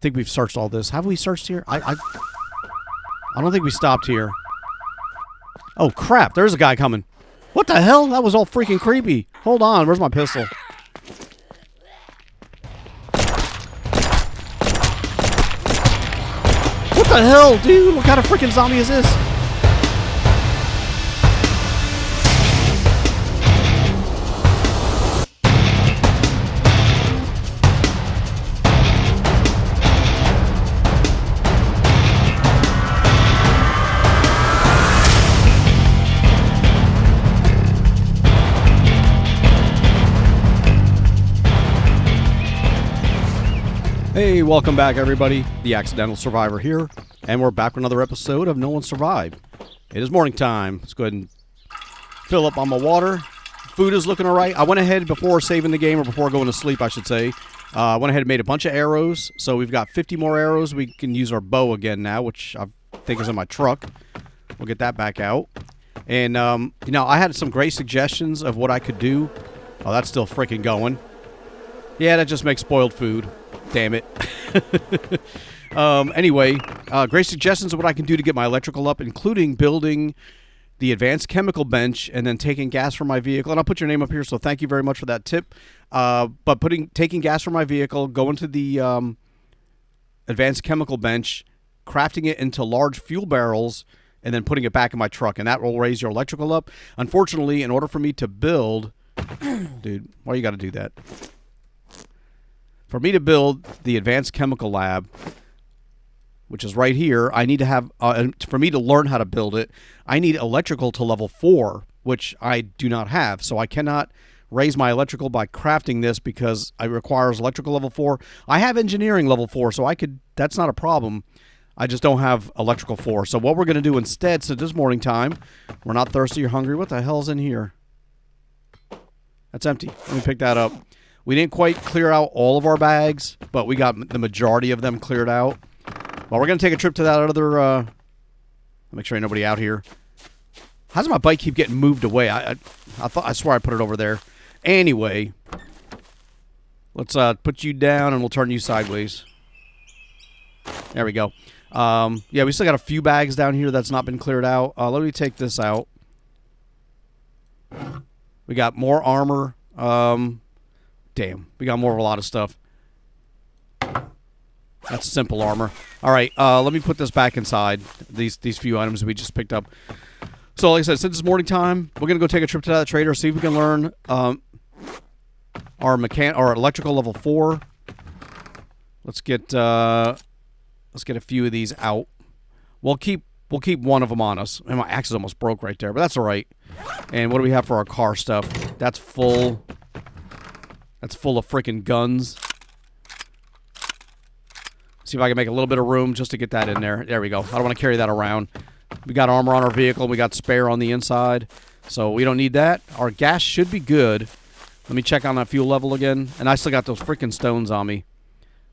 think we've searched all this. Have we searched here? I don't think we stopped here. Oh, crap. There's a guy coming. What the hell? That was all freaking creepy. Hold on. Where's my pistol? What the hell, dude? What kind of freaking zombie is this? Hey, welcome back, everybody. The Accidental Survivor here, and we're back with another episode of No One Survived. It is morning time. Let's go ahead and fill up on my water. Food is looking all right. I went ahead before saving the game, or before going to sleep, I should say. I went ahead and made a bunch of arrows, so we've got 50 more arrows. We can use our bow again now, which I think is in my truck. We'll get that back out. And, you know, I had some great suggestions of what I could do. Oh, that's still freaking going. Yeah, that just makes spoiled food. Damn it. Anyway, great suggestions of what I can do to get my electrical up, including building the advanced chemical bench and then taking gas from my vehicle. And I'll put your name up here, so thank you very much for that tip. But taking gas from my vehicle, going to the advanced chemical bench, crafting it into large fuel barrels, and then putting it back in my truck. And that will raise your electrical up. Unfortunately, in order for me to build... Dude, why you got to do that? For me to build the advanced chemical lab, which is right here, I need to have, for me to learn how to build it, I need electrical to level 4, which I do not have. So I cannot raise my electrical by crafting this because it requires electrical level 4. I have engineering level 4, so I could, that's not a problem. I just don't have electrical 4. So what we're going to do instead, since it's morning time, we're not thirsty or hungry. What the hell's in here? That's empty. Let me pick that up. We didn't quite clear out all of our bags, but we got the majority of them cleared out. Well, we're going to take a trip to that other... make sure ain't nobody out here. How does my bike keep getting moved away? I swear I put it over there. Anyway, let's put you down and we'll turn you sideways. There we go. Yeah, we still got a few bags down here that's not been cleared out. Let me take this out. We got more armor. Damn, we got more of a lot of stuff. That's simple armor. All right, let me put this back inside, these few items we just picked up. So, like I said, since it's morning time, we're going to go take a trip to that trader, see if we can learn our electrical level 4. Let's get a few of these out. We'll keep one of them on us. And my axe is almost broke right there, but that's all right. And what do we have for our car stuff? That's full. That's full of freaking guns. See if I can make a little bit of room just to get that in there. There we go. I don't want to carry that around. We got armor on our vehicle. We got spare on the inside. So we don't need that. Our gas should be good. Let me check on that fuel level again. And I still got those freaking stones on me.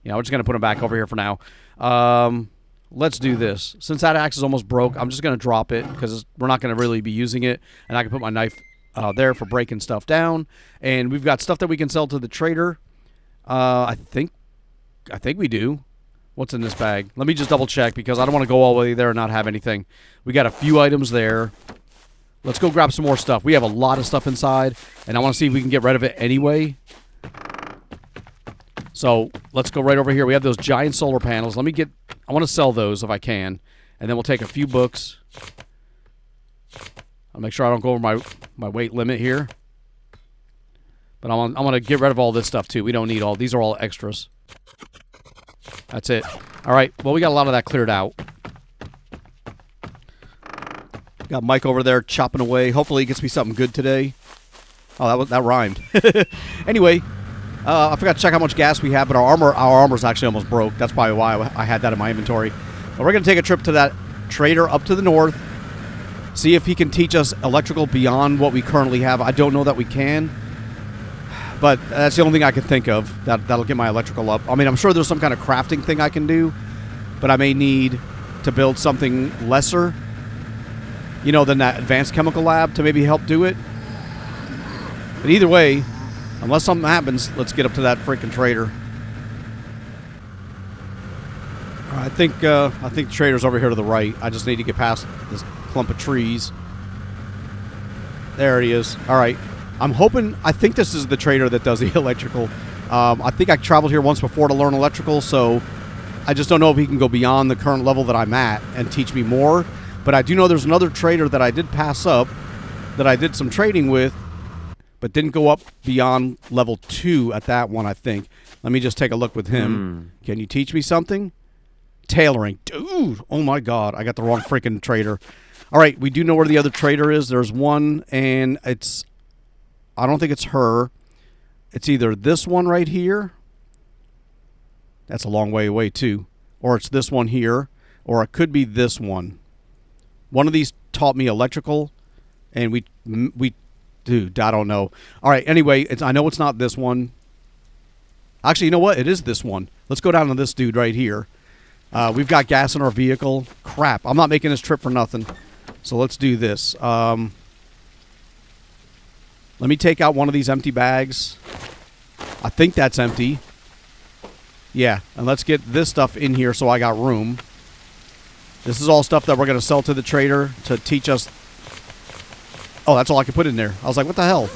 Yeah, we're just going to put them back over here for now. Let's do this. Since that axe is almost broke, I'm just going to drop it because we're not going to really be using it. And I can put my knife there for breaking stuff down. And we've got stuff that we can sell to the trader. I think we do. What's in this bag? Let me just double check because I don't want to go all the way there and not have anything. We got a few items there. Let's go grab some more stuff. We have a lot of stuff inside, and I want to see if we can get rid of it anyway. So let's go right over here. We have those giant solar panels. I want to sell those if I can, and then we'll take a few books. I'll make sure I don't go over my weight limit here. But I want to get rid of all this stuff too. We don't need all. These are all extras. That's it. All right. Well, we got a lot of that cleared out. Got Mike over there chopping away. Hopefully he gets me something good today. Oh, that rhymed. Anyway, I forgot to check how much gas we have, but our armor's actually almost broke. That's probably why I had that in my inventory. But we're going to take a trip to that trader up to the north. See if he can teach us electrical beyond what we currently have. I don't know that we can. But that's the only thing I can think of that'll get my electrical up. I mean, I'm sure there's some kind of crafting thing I can do, but I may need to build something lesser, you know, than that advanced chemical lab to maybe help do it. But either way, unless something happens, let's get up to that freaking trader. I think the trader's over here to the right. I just need to get past this clump of trees. There he is. All right. I'm hoping... I think this is the trader that does the electrical. I think I traveled here once before to learn electrical, so I just don't know if he can go beyond the current level that I'm at and teach me more. But I do know there's another trader that I did pass up that I did some trading with, but didn't go up beyond level 2 at that one, I think. Let me just take a look with him. Can you teach me something? Tailoring. Dude, oh my God. I got the wrong freaking trader. All right, we do know where the other trader is. There's one, and it's... I don't think it's her. It's either this one right here. That's a long way away, too. Or it's this one here. Or it could be this one. One of these taught me electrical, and we dude, I don't know. All right, anyway, I know it's not this one. Actually, you know what? It is this one. Let's go down to this dude right here. We've got gas in our vehicle. Crap, I'm not making this trip for nothing. So let's do this. Let me take out one of these empty bags. I think that's empty. Yeah, and let's get this stuff in here so I got room. This is all stuff that we're going to sell to the trader to teach us. Oh, that's all I can put in there. I was like, what the hell?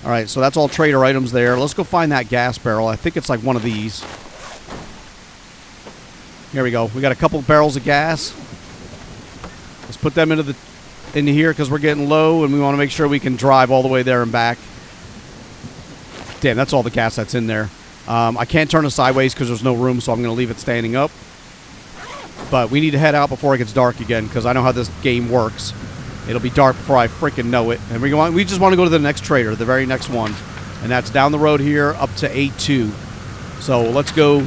All right, so that's all trader items there. Let's go find that gas barrel. I think it's like one of these. Here we go. We got a couple barrels of gas. Let's put them into here because we're getting low, and we want to make sure we can drive all the way there and back. Damn, that's all the gas that's in there. I can't turn it sideways because there's no room, so I'm going to leave it standing up. But we need to head out before it gets dark again because I know how this game works. It'll be dark before I freaking know it. And we just want to go to the next trader, the very next one. And that's down the road here up to A2. So let's go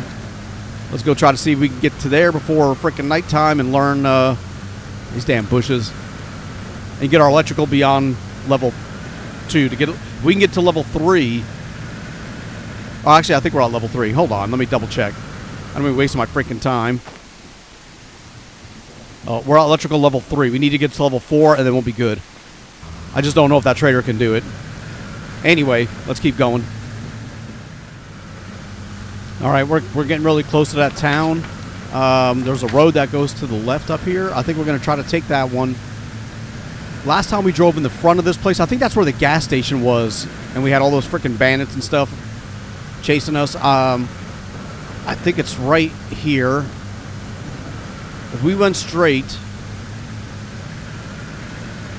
try to see if we can get to there before freaking nighttime and learn these damn bushes. And get our electrical beyond level 2. If we can get to level 3. Oh, actually, I think we're at level 3. Hold on. Let me double check. I don't want to be wasting my freaking time. Oh, we're at electrical level 3. We need to get to level 4, and then we'll be good. I just don't know if that trader can do it. Anyway, let's keep going. All right, we're getting really close to that town. There's a road that goes to the left up here. I think we're going to try to take that one. Last time we drove in the front of this place, I think that's where the gas station was, and we had all those freaking bandits and stuff chasing us. I think it's right here. If we went straight...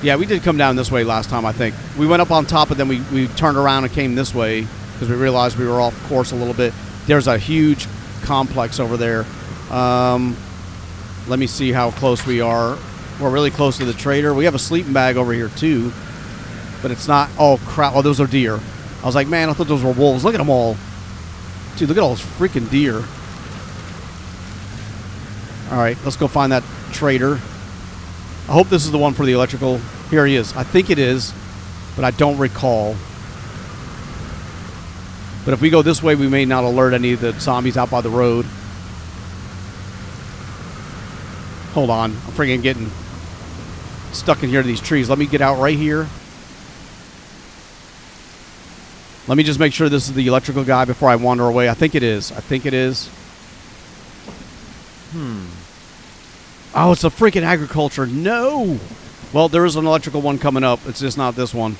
Yeah, we did come down this way last time, I think. We went up on top, and then we turned around and came this way because we realized we were off course a little bit. There's a huge complex over there. Let me see how close we are. We're really close to the trader. We have a sleeping bag over here, too. But it's not... Oh, crap. Oh, those are deer. I was like, man, I thought those were wolves. Look at them all. Dude, look at all those freaking deer. All right, let's go find that trader. I hope this is the one for the electrical. Here he is. I think it is, but I don't recall. But if we go this way, we may not alert any of the zombies out by the road. Hold on. I'm freaking getting stuck in here to these trees. Let me get out right here. Let me just make sure this is the electrical guy before I wander away. I think it is. I think it is. Oh, it's a freaking agriculture. No! Well, there is an electrical one coming up. It's just not this one.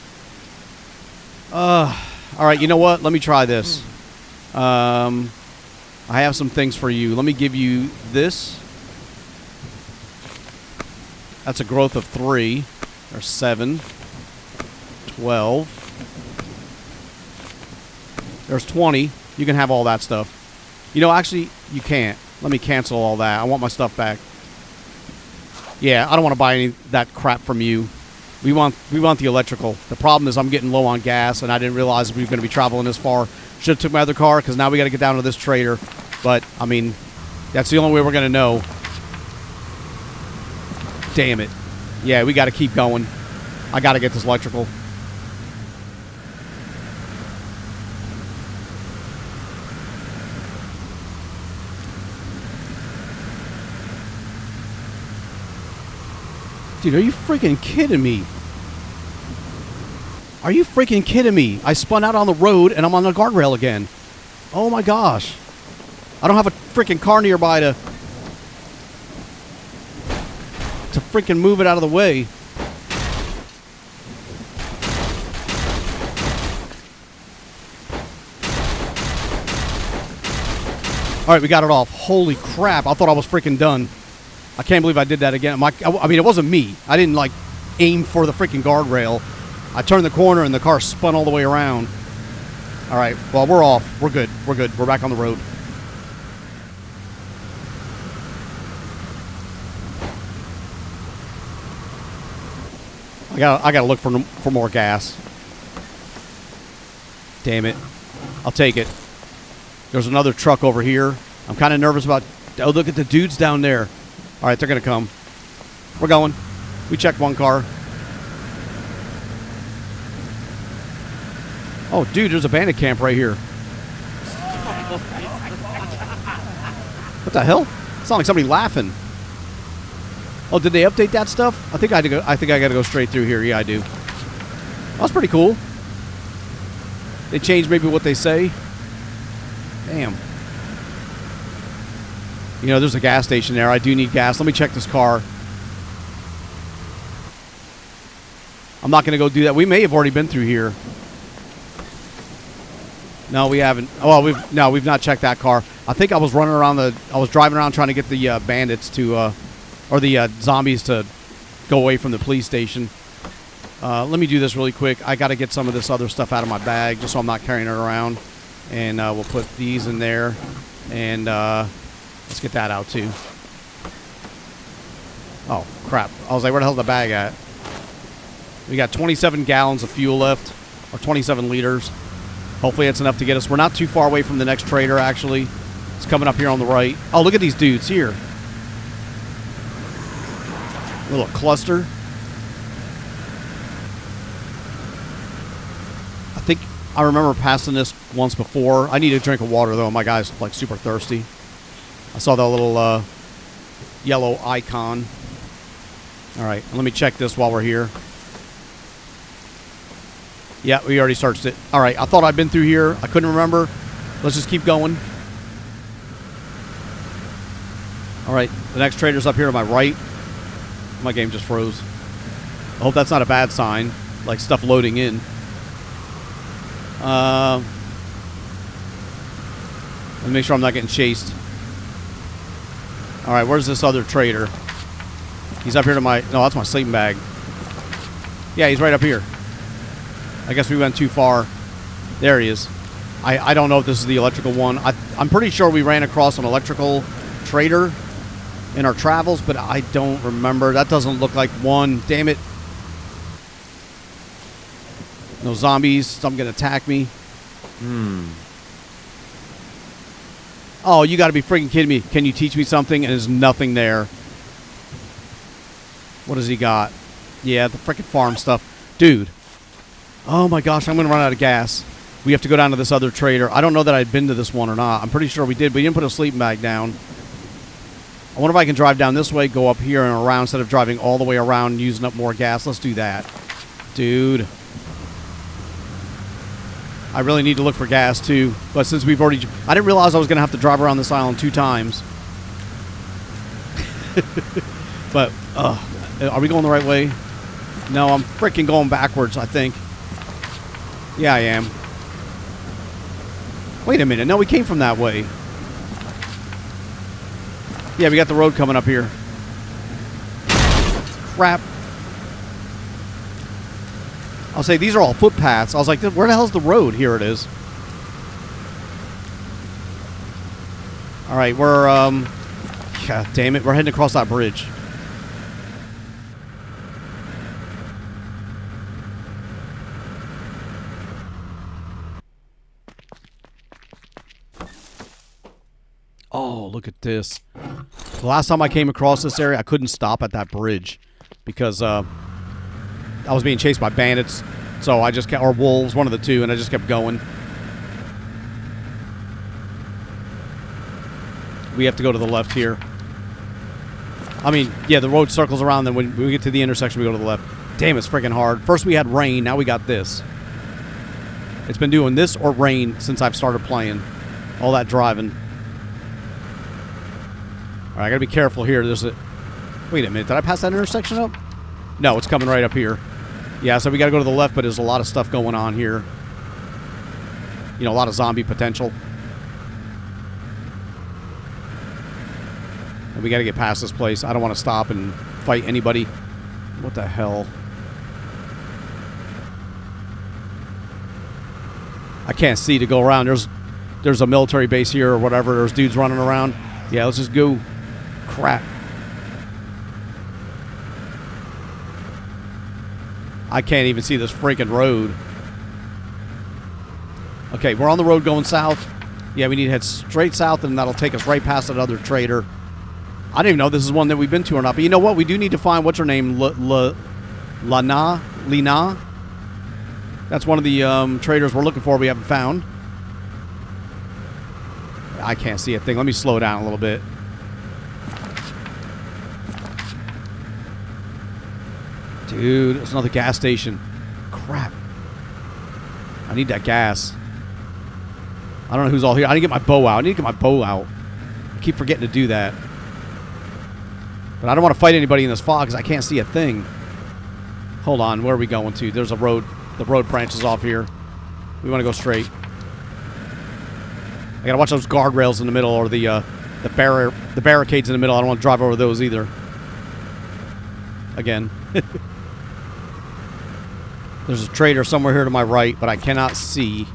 All right, you know what? Let me try this. I have some things for you. Let me give you this. That's a growth of 3. Or 7. 12. There's 20. You can have all that stuff. You know, actually, you can't. Let me cancel all that. I want my stuff back. Yeah, I don't want to buy any of that crap from you. We want the electrical. The problem is I'm getting low on gas, and I didn't realize we were going to be traveling this far. Should have took my other car, because now we got to get down to this trader. But, I mean, that's the only way we're going to know. Damn it. Yeah, we got to keep going. I got to get this electrical. Dude, are you freaking kidding me? Are you freaking kidding me? I spun out on the road and I'm on the guardrail again. Oh my gosh. I don't have a freaking car nearby to freaking move it out of the way. All right, we got it off. Holy crap. I thought I was freaking done. I can't believe I did that again. I mean, it wasn't me. I didn't, like, aim for the freaking guardrail. I turned the corner and the car spun all the way around. All right, well, we're off. We're good. We're good. We're back on the road. I gotta look for more gas. Damn it. I'll take it. There's another truck over here. I'm kind of nervous about... Oh, look at the dudes down there. All right, they're going to come. We're going. We checked one car. Oh, dude, there's a bandit camp right here. What the hell? It sounded like somebody laughing. Oh, did they update that stuff? I think I got to go straight through here. Yeah, I do. That's pretty cool. They changed maybe what they say. Damn. You know, there's a gas station there. I do need gas. Let me check this car. I'm not going to go do that. We may have already been through here. No, we haven't. Oh, well, we've not checked that car. I think I was running around I was driving around trying to get the bandits to, or the zombies to go away from the police station. Let me do this really quick. I got to get some of this other stuff out of my bag just so I'm not carrying it around. And we'll put these in there. And let's get that out too. Oh, crap. I was like, where the hell's the bag at? We got 27 gallons of fuel left. Or 27 liters. Hopefully that's enough to get us. We're not too far away from the next trader, actually. It's coming up here on the right. Oh, look at these dudes here. A little cluster. I remember passing this once before. I need a drink of water, though. My guy's, like, super thirsty. I saw that little yellow icon. All right, let me check this while we're here. Yeah, we already searched it. All right, I thought I'd been through here. I couldn't remember. Let's just keep going. All right, the next trader's up here to my right. My game just froze. I hope that's not a bad sign, like stuff loading in. Let me make sure I'm not getting chased. All right, where's this other trader? He's up here to my... No, that's my sleeping bag. Yeah, he's right up here. I guess we went too far. There he is. I don't know if this is the electrical one. I'm pretty sure we ran across an electrical trader in our travels, but I don't remember. That doesn't look like one. Damn it. No zombies. Some gonna attack me. Oh, you gotta be freaking kidding me. Can you teach me something? And there's nothing there. What has he got? Yeah, the freaking farm stuff. Dude. Oh my gosh, I'm gonna run out of gas. We have to go down to this other trader. I don't know that I'd been to this one or not. I'm pretty sure we did, but we didn't put a sleeping bag down. I wonder if I can drive down this way, go up here and around instead of driving all the way around and using up more gas. Let's do that. Dude. I really need to look for gas, too. But since we've already... I didn't realize I was going to have to drive around this island 2 times. But, are we going the right way? No, I'm freaking going backwards, I think. Yeah, I am. Wait a minute. No, we came from that way. Yeah, we got the road coming up here. Crap. I'll say these are all footpaths. I was like, where the hell's the road? Here it is. All right, we're, God damn it. We're heading across that bridge. Oh, look at this. The last time I came across this area, I couldn't stop at that bridge because I was being chased by bandits. So I just kept, or wolves, one of the two, and I just kept going. We have to go to the left here. I mean, yeah, the road circles around, then when we get to the intersection, we go to the left. Damn, it's freaking hard. First we had rain, now we got this. It's been doing this or rain since I've started playing. All that driving. All right, I gotta be careful here. There's a... Wait a minute. Did I pass that intersection up? No, it's coming right up here. Yeah, so we gotta go to the left, but there's a lot of stuff going on here. You know, a lot of zombie potential. And we gotta get past this place. I don't want to stop and fight anybody. What the hell? I can't see to go around. There's a military base here or whatever. There's dudes running around. Yeah, let's just go. Crap. I can't even see this freaking road. Okay, we're on the road going south. Yeah, we need to head straight south, and that'll take us right past that other trader. I don't even know if this is one that we've been to or not. But you know what? We do need to find, what's her name? Lina? That's one of the traders we're looking for we haven't found. I can't see a thing. Let me slow down a little bit. Dude, there's another gas station. Crap. I need that gas. I don't know who's all here. I need to get my bow out. I keep forgetting to do that. But I don't want to fight anybody in this fog because I can't see a thing. Hold on. Where are we going to? There's a road. The road branches off here. We want to go straight. I gotta watch those guardrails in the middle, or the barricades in the middle. I don't want to drive over those either. Again. There's a trader somewhere here to my right, but I cannot see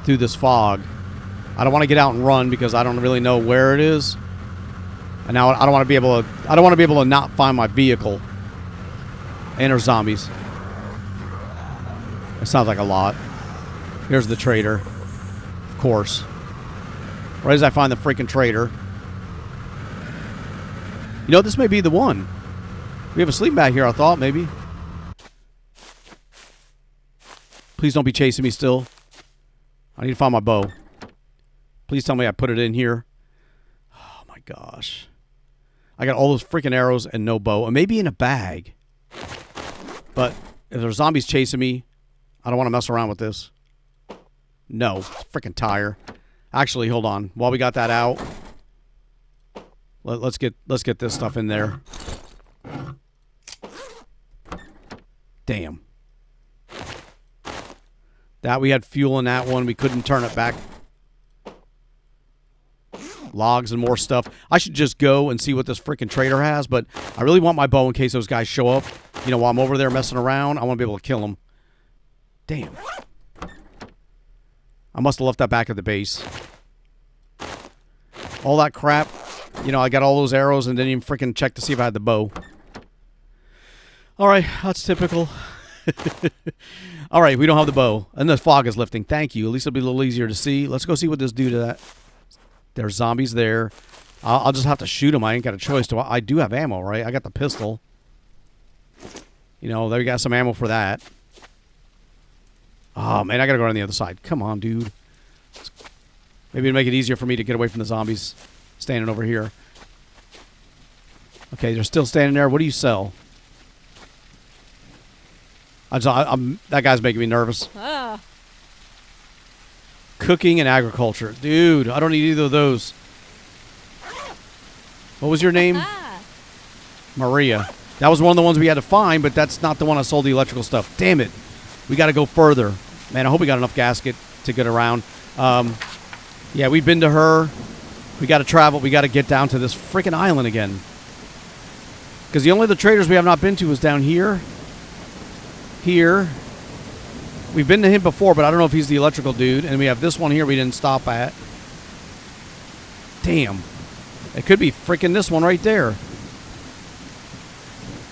through this fog. I don't want to get out and run because I don't really know where it is. And now I don't want to be able to. I don't want to be able to not find my vehicle. And there's zombies. It sounds like a lot. Here's the trader. Of course. Right as I find the freaking trader. You know, this may be the one. We have a sleeping bag here, I thought, maybe. Please don't be chasing me still. I need to find my bow. Please tell me I put it in here. Oh, my gosh. I got all those freaking arrows and no bow. And maybe in a bag. But if there's zombies chasing me, I don't want to mess around with this. No. Freaking tire. Actually, hold on. While we got that out, let's get this stuff in there. Damn. That we had fuel in that one. We couldn't turn it back. Logs and more stuff. I should just go and see what this freaking trader has, but I really want my bow in case those guys show up. You know, while I'm over there messing around, I want to be able to kill them. Damn. I must have left that back at the base. All that crap. You know, I got all those arrows and didn't even freaking check to see if I had the bow. Alright, that's typical. Alright, we don't have the bow. And the fog is lifting. Thank you. At least it'll be a little easier to see. Let's go see what this do to that. There's zombies there. I'll just have to shoot them. I ain't got a choice. I do have ammo, right? I got the pistol. You know, there you got some ammo for that. Oh, man, I gotta go on the other side. Come on, dude. Maybe it'll make it easier for me to get away from the zombies standing over here. Okay, they're still standing there. What do you sell? That guy's making me nervous. Ah. Cooking and agriculture. Dude, I don't need either of those. What was your name? Ah. Maria. That was one of the ones we had to find, but that's not the one I sold the electrical stuff. Damn it. We got to go further. Man, I hope we got enough gasket to get around. Yeah, we've been to her. We got to travel. We got to get down to this freaking island again. Because the only other traders we have not been to was down here. Here. We've been to him before, but I don't know if he's the electrical dude. And we have this one here we didn't stop at. Damn. It could be freaking this one right there.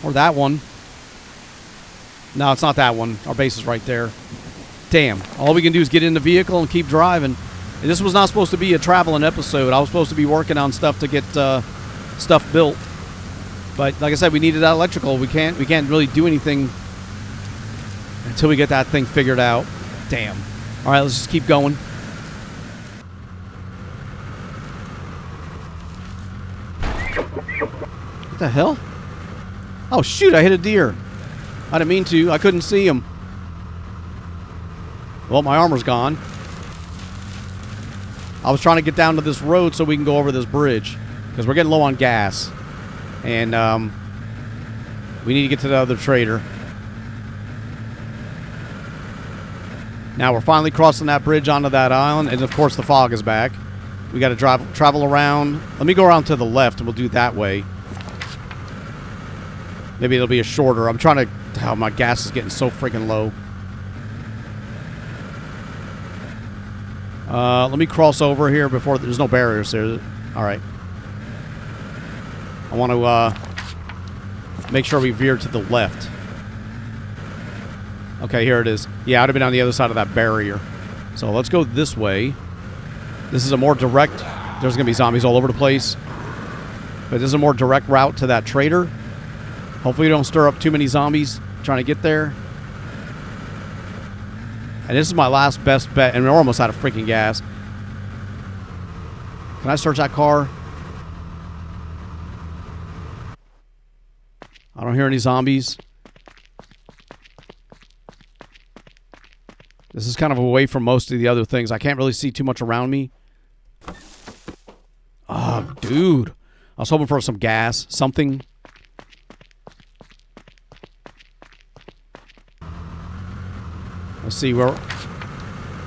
Or that one. No, it's not that one. Our base is right there. Damn. All we can do is get in the vehicle and keep driving. And this was not supposed to be a traveling episode. I was supposed to be working on stuff to get stuff built. But like I said, we needed that electrical. We can't really do anything until we get that thing figured out. Damn. All right, let's just keep going. What the hell? Oh, shoot, I hit a deer. I didn't mean to. I couldn't see him. Well, my armor's gone. I was trying to get down to this road so we can go over this bridge. Because we're getting low on gas. And we need to get to the other trader. Now we're finally crossing that bridge onto that island. And of course the fog is back. We got to travel around. Let me go around to the left and we'll do it that way. Maybe it'll be a shorter. I'm trying to... Oh, my gas is getting so freaking low. Let me cross over here before... There's no barriers there. Alright. I want to make sure we veer to the left. Okay, here it is. Yeah, I'd have been on the other side of that barrier. So let's go this way. This is a more direct... There's going to be zombies all over the place. But this is a more direct route to that trader. Hopefully we don't stir up too many zombies trying to get there. And this is my last best bet. And we're almost out of freaking gas. Can I search that car? I don't hear any zombies. This is kind of away from most of the other things. I can't really see too much around me. Oh, dude. I was hoping for some gas. Something. Let's see where...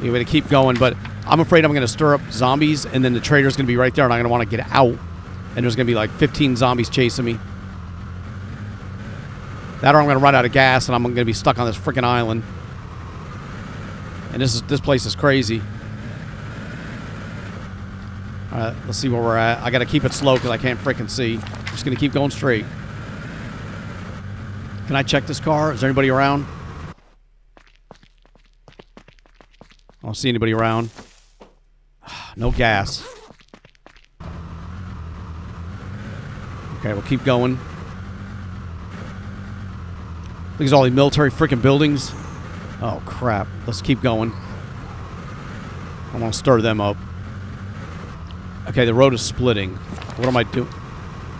You're going to keep going, but I'm afraid I'm going to stir up zombies, and then the trader's going to be right there, and I'm going to want to get out. And there's going to be like 15 zombies chasing me. That or I'm going to run out of gas, and I'm going to be stuck on this freaking island. And this place is crazy. Alright, let's see where we're at. I gotta keep it slow because I can't freaking see. I'm just gonna keep going straight. Can I check this car? Is there anybody around? I don't see anybody around. No gas. Okay, we'll keep going. Look at all these military freaking buildings. Oh, crap. Let's keep going. I want to stir them up. Okay, the road is splitting. What am I doing?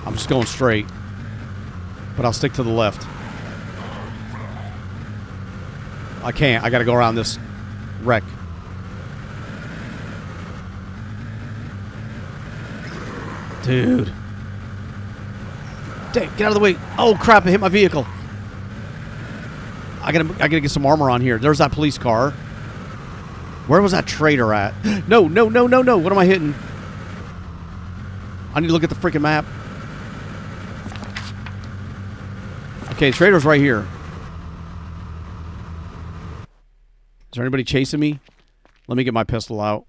I'm just going straight. But I'll stick to the left. I can't. I got to go around this wreck. Dude. Dang, get out of the way. Oh, crap. I hit my vehicle. I gotta get some armor on here. There's that police car. Where was that trader at? No, no, no, no, no. What am I hitting? I need to look at the freaking map. Okay, trader's right here. Is there anybody chasing me? Let me get my pistol out.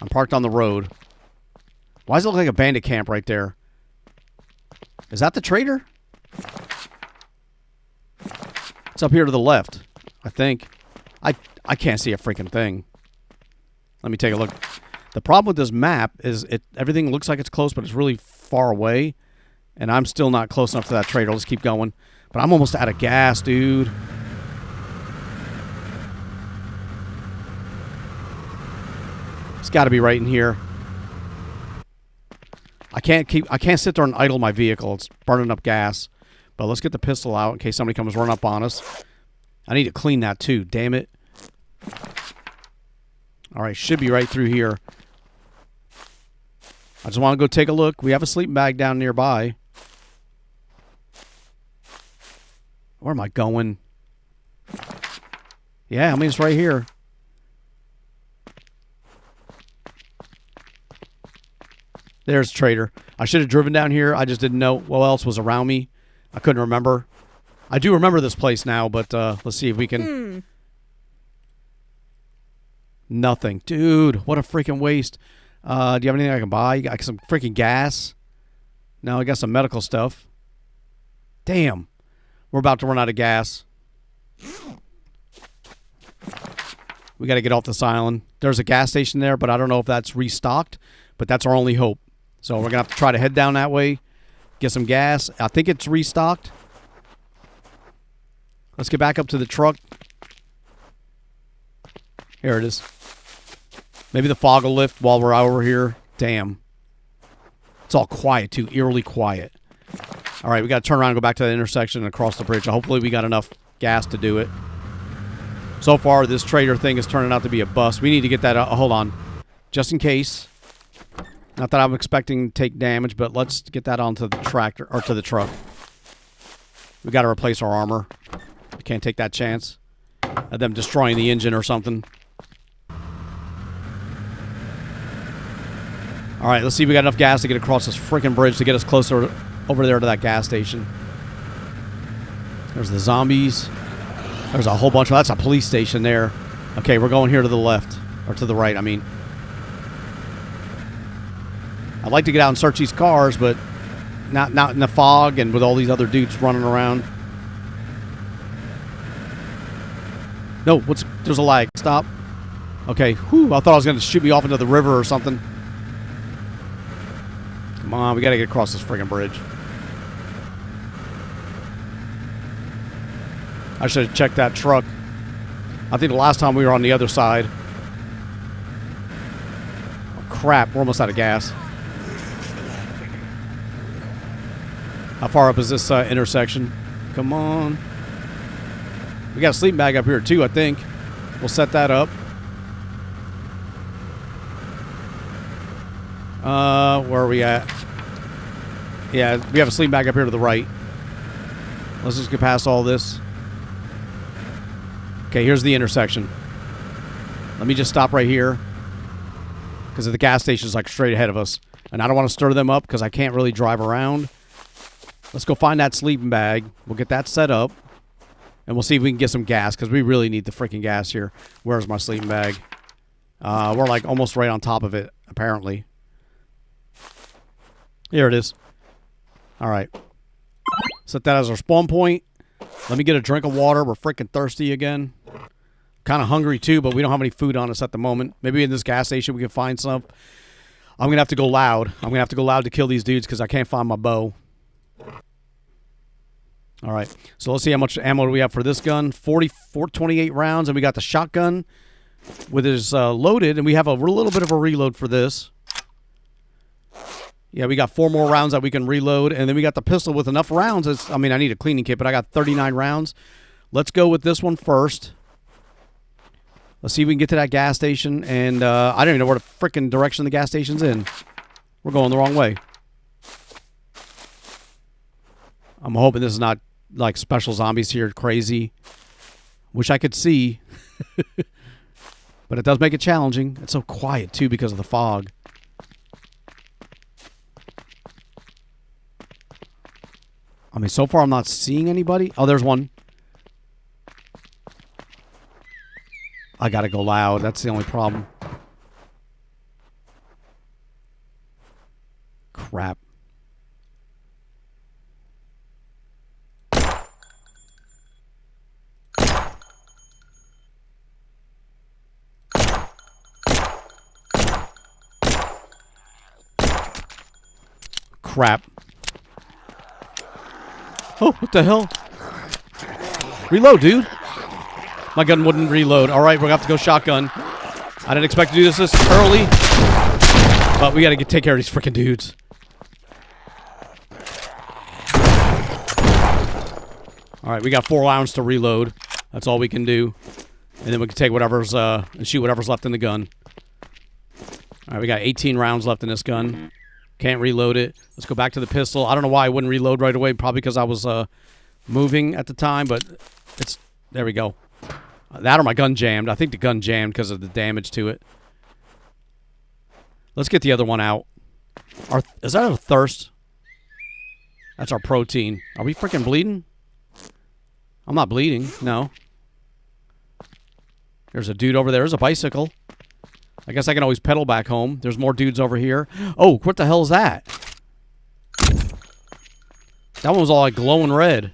I'm parked on the road. Why does it look like a bandit camp right there? Is that the trader? It's up here to the left, I think. I can't see a freaking thing. Let me take a look. The problem with this map is everything looks like it's close, but it's really far away. And I'm still not close enough to that trader. Let's keep going. But I'm almost out of gas, dude. It's got to be right in here. I can't sit there and idle my vehicle. It's burning up gas. But let's get the pistol out in case somebody comes run up on us. I need to clean that too. Damn it. Alright, should be right through here. I just want to go take a look. We have a sleeping bag down nearby. Where am I going? Yeah, I mean, it's right here. There's Trader. I should have driven down here. I just didn't know what else was around me. I couldn't remember. I do remember this place now, but let's see if we can... Nothing. Dude, what a freaking waste. Do you have anything I can buy? You got some freaking gas? No, I got some medical stuff. Damn. We're about to run out of gas. We got to get off this island. There's a gas station there, but I don't know if that's restocked. But that's our only hope. So we're going to have to try to head down that way. Get some gas. I think it's restocked. Let's get back up to the truck. Here it is. Maybe the fog will lift while we're over here. Damn. It's all quiet, too. Eerily quiet. All right, we got to turn around and go back to the intersection and across the bridge. Hopefully we got enough gas to do it. So far, this trader thing is turning out to be a bust. We need to get that... hold on. just in case. Not that I'm expecting to take damage, but let's get that onto the tractor or to the truck. We got to replace our armor. We can't take that chance of them destroying the engine or something. All right, let's see if we got enough gas to get across this freaking bridge to get us closer over there to that gas station. There's the zombies. There's a whole bunch of... That's a police station there. Okay, we're going here to the left. Or to the right, I mean. I'd like to get out and search these cars, but not in the fog and with all these other dudes running around. No, there's a lag. Stop. Okay, whew, I thought I was going to shoot me off into the river or something. Come on, we got to get across this friggin' bridge. I should have checked that truck. I think the last time we were on the other side. Oh, crap, we're almost out of gas. How far up is this intersection? Come on. We got a sleeping bag up here too, I think. We'll set that up. Where are we at? Yeah, we have a sleeping bag up here to the right. Let's just get past all this. Okay, here's the intersection. Let me just stop right here. Because the gas station is like straight ahead of us. And I don't want to stir them up because I can't really drive around. Let's go find that sleeping bag. We'll get that set up. And we'll see if we can get some gas because we really need the freaking gas here. Where's my sleeping bag? We're like almost right on top of it, apparently. Here it is. All right. Set that as our spawn point. Let me get a drink of water. We're freaking thirsty again. Kind of hungry too, but we don't have any food on us at the moment. Maybe in this gas station we can find some. I'm going to have to go loud. I'm going to have to go loud to kill these dudes because I can't find my bow. All right. So let's see how much ammo do we have for this gun. 28 rounds, and we got the shotgun with his loaded, and we have a little bit of a reload for this. Yeah, we got 4 more rounds that we can reload, and then we got the pistol with enough rounds. I mean, I need a cleaning kit, but I got 39 rounds. Let's go with this one first. Let's see if we can get to that gas station, and I don't even know where the frickin' direction the gas station's in. We're going the wrong way. I'm hoping this is not like special zombies here, crazy. Wish I could see. But it does make it challenging. It's so quiet, too, because of the fog. I mean, so far I'm not seeing anybody. Oh, there's one. I gotta go loud. That's the only problem. Crap. Crap. Oh, what the hell? Reload, dude. My gun wouldn't reload. All right, we're going to have to go shotgun. I didn't expect to do this early. But we got to take care of these freaking dudes. All right, we got 4 rounds to reload. That's all we can do. And then we can take whatever's, and shoot whatever's left in the gun. All right, we got 18 rounds left in this gun. Can't reload it. Let's go back to the pistol. I don't know why I wouldn't reload right away. Probably because I was moving at the time, but it's... There we go. That or my gun jammed. I think the gun jammed because of the damage to it. Let's get the other one out. Is that a thirst? That's our protein. Are we freaking bleeding? I'm not bleeding. No. There's a dude over there. There's a bicycle. I guess I can always pedal back home. There's more dudes over here. Oh, what the hell is that? That one was all like glowing red.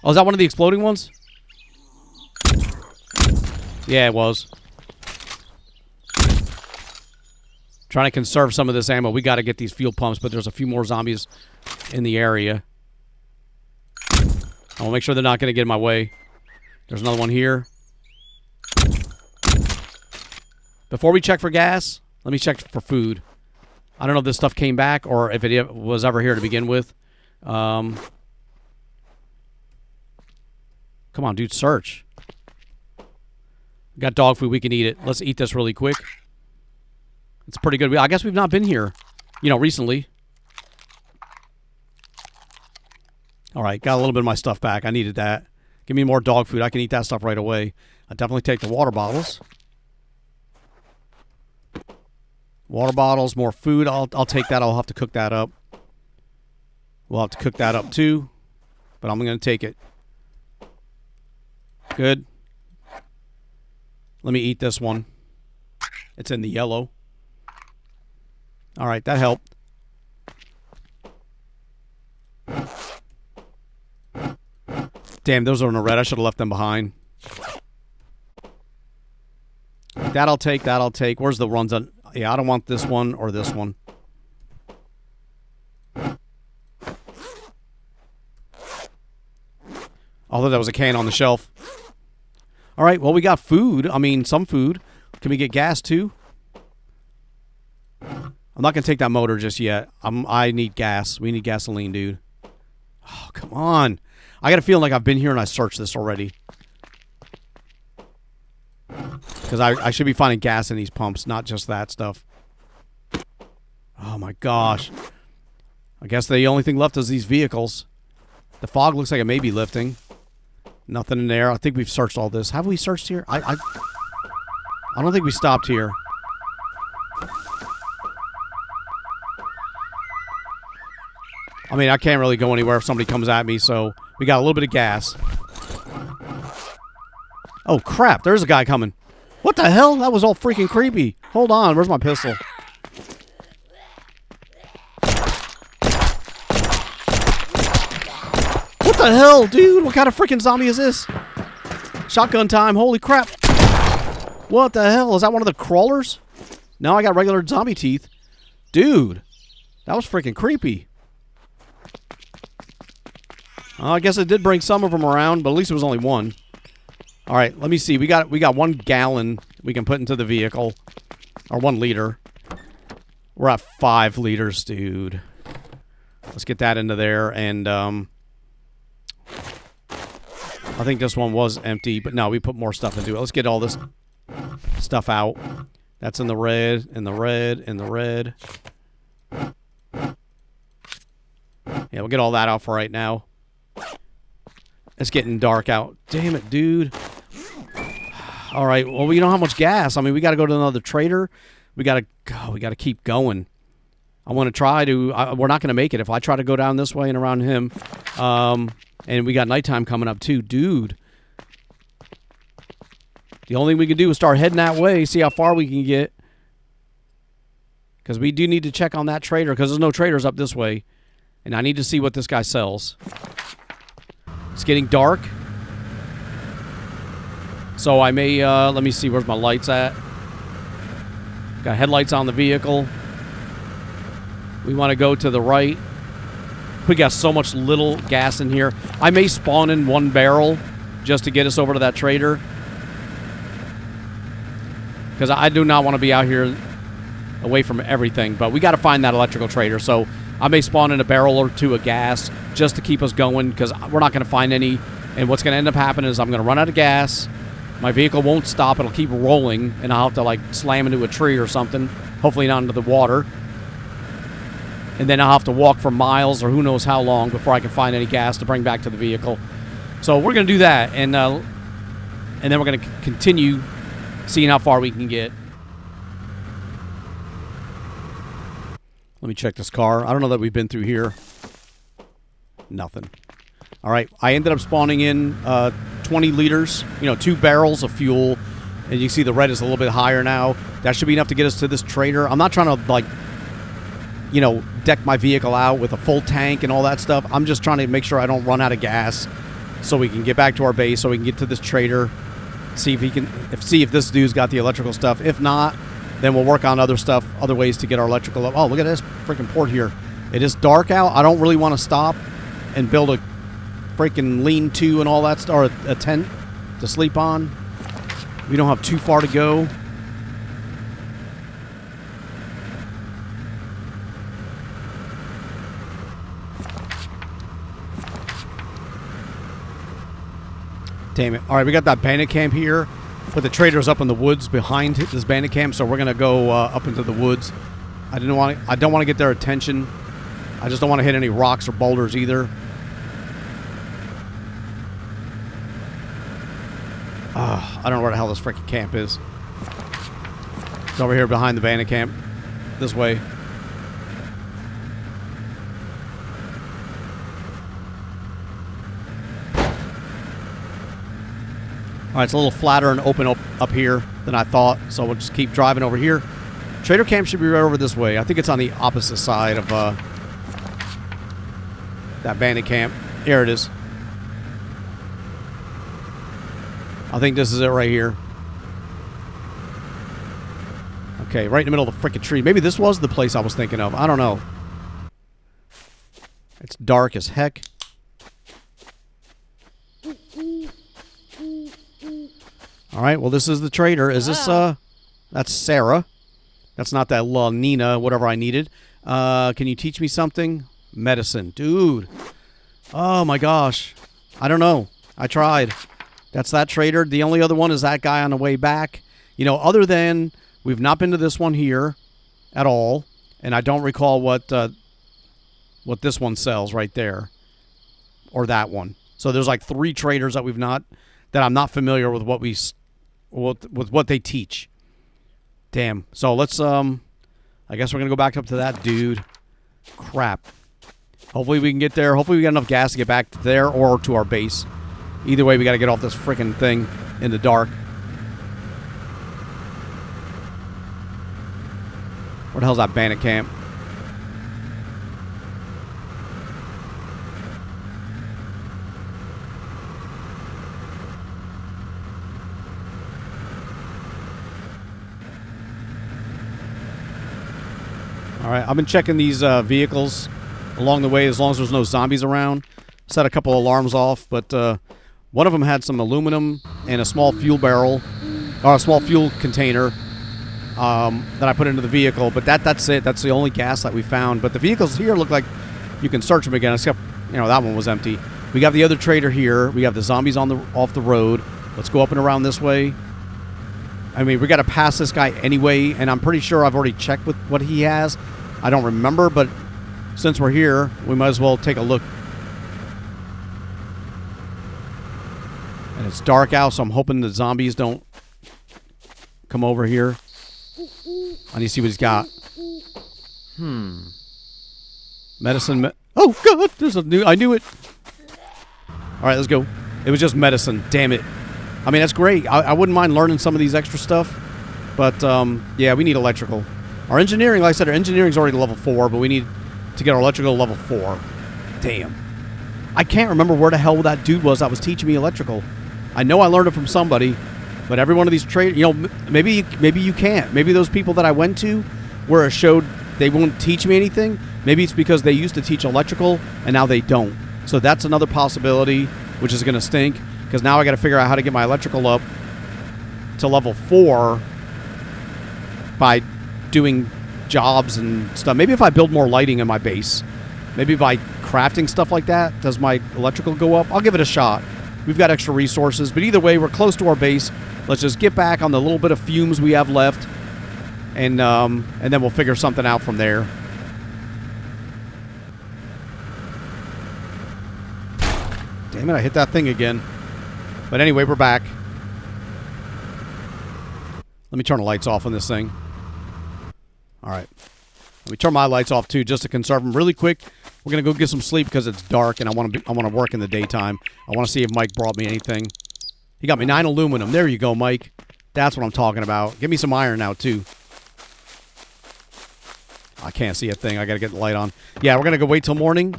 Oh, is that one of the exploding ones? Yeah, it was. Trying to conserve some of this ammo. We got to get these fuel pumps, but there's a few more zombies in the area. I will make sure they're not going to get in my way. There's another one here. Before we check for gas, let me check for food. I don't know if this stuff came back or if it was ever here to begin with. Come on, dude, search. Got dog food, we can eat it. Let's eat this really quick. It's pretty good. I guess we've not been here, recently. All right, got a little bit of my stuff back. I needed that. Give me more dog food. I can eat that stuff right away. I'll definitely take the water bottles. Water bottles, more food. I'll take that. I'll have to cook that up. We'll have to cook that up too. But I'm going to take it. Good. Let me eat this one. It's in the yellow. All right, that helped. Damn, those are in the red. I should have left them behind. That I'll take. That I'll take. Where's the runs on? Yeah, I don't want this one or this one. Although that was a can on the shelf. All right, well, we got food. I mean, some food. Can we get gas, too? I'm not going to take that motor just yet. I need gas. We need gasoline, dude. Oh, come on. I got a feeling like I've been here and I searched this already. Because I should be finding gas in these pumps, not just that stuff. Oh, my gosh. I guess the only thing left is these vehicles. The fog looks like it may be lifting. Nothing in there. I think we've searched all this. Have we searched here? I don't think we stopped here. I mean, I can't really go anywhere if somebody comes at me, so we got a little bit of gas. Oh, crap. There's a guy coming. What the hell? That was all freaking creepy. Hold on. Where's my pistol? What the hell, dude? What kind of freaking zombie is this? Shotgun time. Holy crap. What the hell? Is that one of the crawlers? No, I got regular zombie teeth. Dude. That was freaking creepy. I guess it did bring some of them around, but at least it was only one. All right, let me see. We got 1 gallon we can put into the vehicle. Or 1 liter. We're at 5 liters, dude. Let's get that into there. And I think this one was empty, but no, we put more stuff into it. Let's get all this stuff out. That's in the red, in the red, in the red. Yeah, we'll get all that out for right now. It's getting dark out. Damn it, dude. All right, well, we don't have much gas. I mean, we got to go to another trader. We got to keep going. I want to try to... we're not going to make it if I try to go down this way and around him. And we got nighttime coming up, too. Dude. The only thing we can do is start heading that way, see how far we can get. Because we do need to check on that trader, because there's no traders up this way. And I need to see what this guy sells. It's getting dark. So I may, let me see, where's my lights at? Got headlights on the vehicle. We want to go to the right. We got so much little gas in here. I may spawn in 1 barrel just to get us over to that trader. Because I do not want to be out here away from everything. But we got to find that electrical trader. So I may spawn in a barrel or 2 of gas just to keep us going, because we're not going to find any. And what's going to end up happening is I'm going to run out of gas. My vehicle won't stop. It'll keep rolling, and I'll have to, like, slam into a tree or something. Hopefully not into the water. And then I'll have to walk for miles or who knows how long before I can find any gas to bring back to the vehicle. So we're going to do that, and then we're going to continue seeing how far we can get. Let me check this car. I don't know that we've been through here. Nothing. All right. I ended up spawning in 20 liters, 2 barrels of fuel. And you can see the red is a little bit higher now. That should be enough to get us to this trader. I'm not trying to, like, deck my vehicle out with a full tank and all that stuff. I'm just trying to make sure I don't run out of gas so we can get back to our base, so we can get to this trader, see if this dude's got the electrical stuff. If not, then we'll work on other stuff, other ways to get our electrical up. Oh, look at this freaking port here. It is dark out. I don't really want to stop and build a freaking lean-to and all that stuff, or a tent to sleep on. We don't have too far to go. Damn it. All right, we got that bandit camp here. But the trader's up in the woods behind this bandit camp, so we're gonna go up into the woods. I don't want to get their attention. I just don't want to hit any rocks or boulders either. I don't know where the hell this freaking camp is. It's over here behind the bandit camp. This way. Alright, it's a little flatter and open up here than I thought, so we'll just keep driving over here. Trader camp should be right over this way. I think it's on the opposite side of that bandit camp. Here it is. I think this is it right here. Okay, right in the middle of the freaking tree. Maybe this was the place I was thinking of. I don't know. It's dark as heck. Alright, well this is the trader. Is this, that's Sarah. That's not that little Nina, whatever I needed. Can you teach me something? Medicine. Dude. Oh my gosh. I don't know. I tried. That's that trader. The only other one is that guy on the way back. You know, other than we've not been to this one here at all. And I don't recall what this one sells right there. Or that one. So there's like 3 traders that I'm not familiar with with what they teach. Damn. So let's I guess we're gonna go back up to that dude. Crap. Hopefully we can get there. Hopefully we got enough gas to get back there or to our base. Either way, we gotta get off this freaking thing in the dark. Where the hell's that bandit camp? Alright, I've been checking these vehicles along the way as long as there's no zombies around. Set a couple alarms off, but one of them had some aluminum and a small fuel barrel, or a small fuel container that I put into the vehicle, but that's it. That's the only gas that we found. But the vehicles here look like you can search them again, except, you know, that one was empty. We got the other trader here. We have the zombies off the road. Let's go up and around this way. I mean, we got to pass this guy anyway, and I'm pretty sure I've already checked with what he has. I don't remember, but since we're here, we might as well take a look. And it's dark out, so I'm hoping the zombies don't come over here. I need to see what he's got. Medicine. Oh, God! There's a new... I knew it! Alright, let's go. It was just medicine. Damn it. I mean, that's great. I wouldn't mind learning some of these extra stuff. But, yeah, we need electrical. Our engineering, like I said, our engineering's already level 4, but we need to get our electrical to level 4. Damn. I can't remember where the hell that dude was that was teaching me electrical. I know I learned it from somebody, but every one of these trade, you know, maybe you can't. Maybe those people that I went to where it showed they won't teach me anything, maybe it's because they used to teach electrical and now they don't. So that's another possibility, which is going to stink, because now I got to figure out how to get my electrical up to level 4 by doing jobs and stuff. Maybe if I build more lighting in my base, maybe by crafting stuff like that, does my electrical go up? I'll give it a shot. We've got extra resources, but either way, we're close to our base. Let's just get back on the little bit of fumes we have left, and then we'll figure something out from there. Damn it, I hit that thing again. But anyway, we're back. Let me turn the lights off on this thing. Alright. Let me turn my lights off too, just to conserve them really quick. We're going to go get some sleep because it's dark and I want to work in the daytime. I want to see if Mike brought me anything. He got me 9 aluminum. There you go, Mike. That's what I'm talking about. Give me some iron now too. I can't see a thing. I got to get the light on. Yeah, we're going to go wait till morning.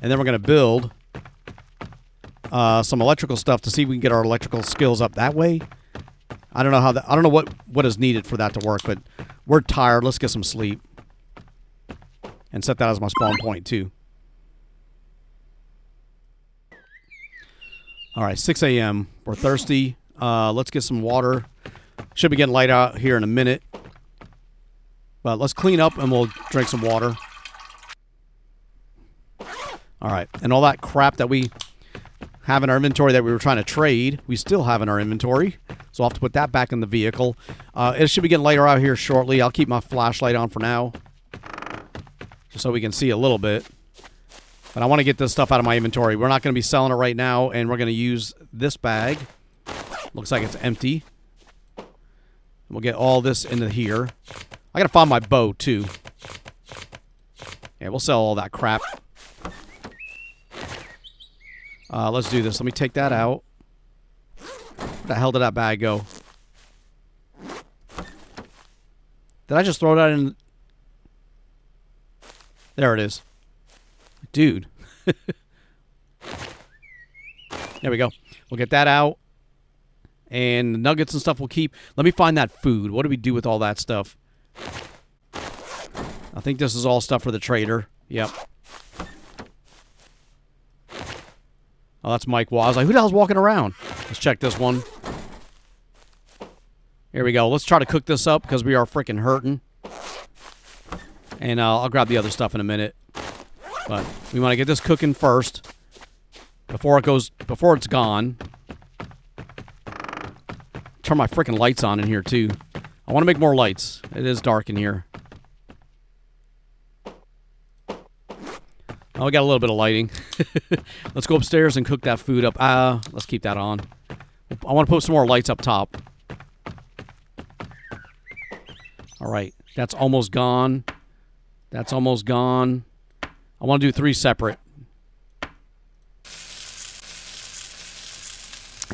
And then we're going to build some electrical stuff to see if we can get our electrical skills up that way. I don't know how that, I don't know what is needed for that to work, but we're tired. Let's get some sleep. And set that as my spawn point too. Alright, 6 a.m. We're thirsty. Let's get some water. Should be getting light out here in a minute. But let's clean up and we'll drink some water. Alright, and all that crap that we have in our inventory that we were trying to trade. We still have in our inventory. So I'll have to put that back in the vehicle. It should be getting lighter out here shortly. I'll keep my flashlight on for now, just so we can see a little bit. But I want to get this stuff out of my inventory. We're not going to be selling it right now, and we're going to use this bag. Looks like it's empty. We'll get all this into here. I got to find my bow, too. Yeah, we'll sell all that crap. Let's do this. Let me take that out. Where the hell did that bag go? Did I just throw that in? There it is. Dude. There we go. We'll get that out. And the nuggets and stuff we'll keep. Let me find that food. What do we do with all that stuff? I think this is all stuff for the trader. Yep. Oh, that's Mike Wall. I was like, who the hell's walking around? Let's check this one. Here we go. Let's try to cook this up because we are freaking hurting. And I'll grab the other stuff in a minute. But we want to get this cooking first before it's gone. Turn my freaking lights on in here too. I want to make more lights. It is dark in here. Oh, we got a little bit of lighting. Let's go upstairs and cook that food up. Let's keep that on. I want to put some more lights up top. All right, that's almost gone. That's almost gone. I want to do 3 separate.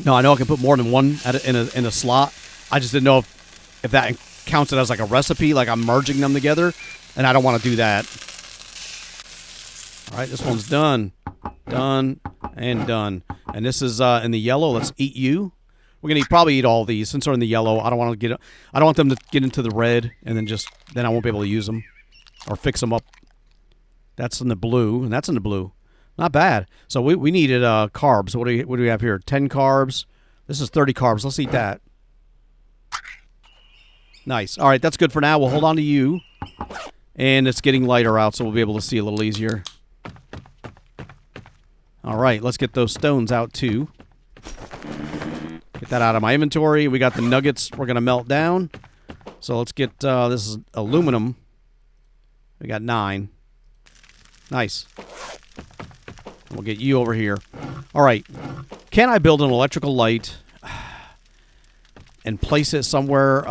No, I know I can put more than one in a slot. I just didn't know if that counts it as like a recipe, like I'm merging them together, and I don't want to do that. All right, this one's done. Done and done. And this is in the yellow. Let's eat you. We're gonna probably eat all these since they're in the yellow. I don't want them to get into the red, and then I won't be able to use them or fix them up. That's in the blue, and that's in the blue. Not bad. So we needed carbs. What do we have here? 10 carbs. This is 30 carbs. Let's eat that. Nice. All right, that's good for now. We'll hold on to you. And it's getting lighter out, so we'll be able to see a little easier. All right, let's get those stones out too. Get that out of my inventory. We got the nuggets we're going to melt down. So let's get, this is aluminum. We got 9. Nice. We'll get you over here. All right. Can I build an electrical light and place it somewhere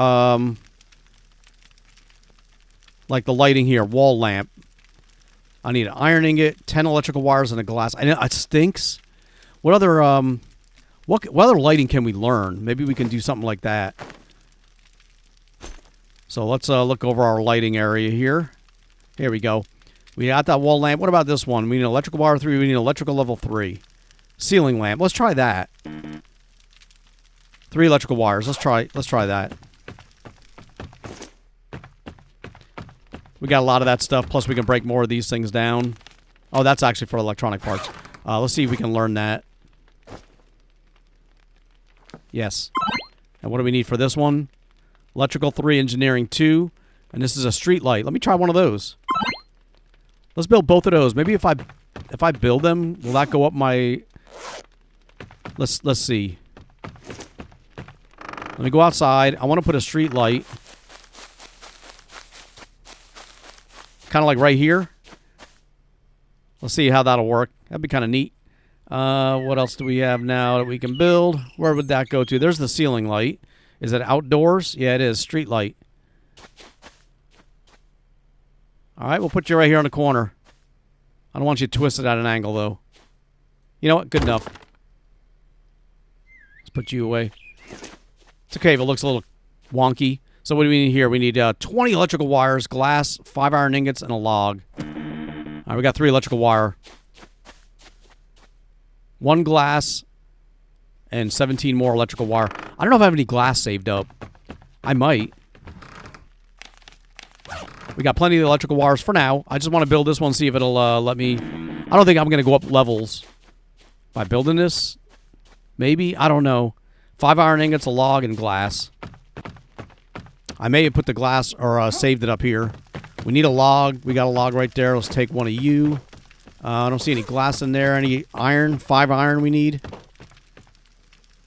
like the lighting here, wall lamp? I need an iron ingot, 10 electrical wires, and a glass. I know it stinks. What other what other lighting can we learn? Maybe we can do something like that. So let's look over our lighting area here. Here we go. We got that wall lamp. What about this one? We need an electrical wire 3. We need an electrical level 3. Ceiling lamp. Let's try that. 3 electrical wires. Let's try that. We got a lot of that stuff. Plus, we can break more of these things down. Oh, that's actually for electronic parts. Let's see if we can learn that. Yes. And what do we need for this one? Electrical 3, engineering 2. And this is a street light. Let me try one of those. Let's build both of those. Maybe if I build them, will that go up my... Let's see. Let me go outside. I want to put a street light. Kind of like right here. Let's see how that'll work. That'd be kind of neat. What else do we have now that we can build? Where would that go to? There's the ceiling light. Is it outdoors? Yeah, it is. Street light. All right, we'll put you right here on the corner. I don't want you twisted at an angle, though. You know what? Good enough. Let's put you away. It's okay if it looks a little wonky. So what do we need here? We need 20 electrical wires, glass, 5 iron ingots, and a log. All right, we got 3 electrical wire. 1 glass, and 17 more electrical wire. I don't know if I have any glass saved up. I might. We got plenty of electrical wires for now. I just want to build this one, see if it'll let me... I don't think I'm going to go up levels by building this. Maybe? I don't know. 5 iron ingots, a log, and glass. I may have put the glass or saved it up here. We need a log. We got a log right there. Let's take one of you. I don't see any glass in there. Any iron? 5 iron we need.